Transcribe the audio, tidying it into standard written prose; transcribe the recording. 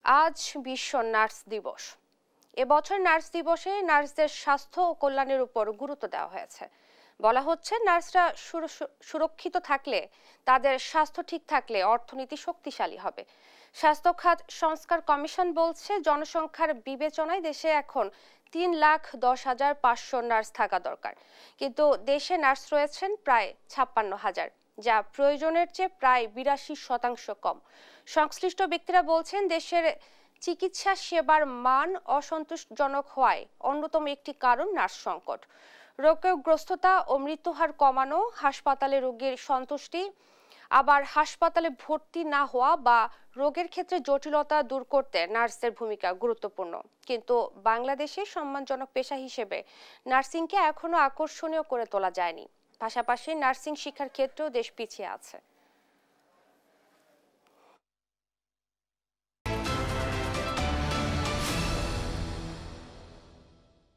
আজ বিশ্ব নার্স দিবস। এবছর নার্স দিবসে নার্সদের স্বাস্থ্য ও কল্যাণের উপর গুরুত্ব দেওয়া হয়েছে। বলা হচ্ছে নার্সরা সুরক্ষিত থাকলে, তাদের স্বাস্থ্য ঠিক থাকলে অর্থনীতি শক্তিশালী হবে। স্বাস্থ্য খাত সংস্কার কমিশন বলছে জনসংখ্যার বিবেচনায় দেশে এখন 3,10,500 নার্স থাকা দরকার, কিন্তু দেশে নার্স রয়েছেন প্রায় 56,000, যা প্রয়োজনের চেয়ে প্রায় 82% কম। সংশ্লিষ্ট ব্যক্তিরা বলছেন দেশের চিকিৎসা সেবার মান অসন্তোষজনক হওয়ায় অন্যতম একটি কারণ নার্স সংকট। রোগগ্রস্ততা ও মৃত্যুহার কমানো, হাসপাতালে রোগীর সন্তুষ্টি, আবার হাসপাতালে ভর্তি না হওয়া বা রোগের ক্ষেত্রে জটিলতা দূর করতে নার্সের ভূমিকা গুরুত্বপূর্ণ। কিন্তু বাংলাদেশে সম্মানজনক পেশা হিসেবে নার্সিংকে এখনো আকর্ষণীয় করে তোলা যায়নি। পাশাপাশি নার্সিং শিক্ষার ক্ষেত্রেও দেশ পিছিয়ে আছে।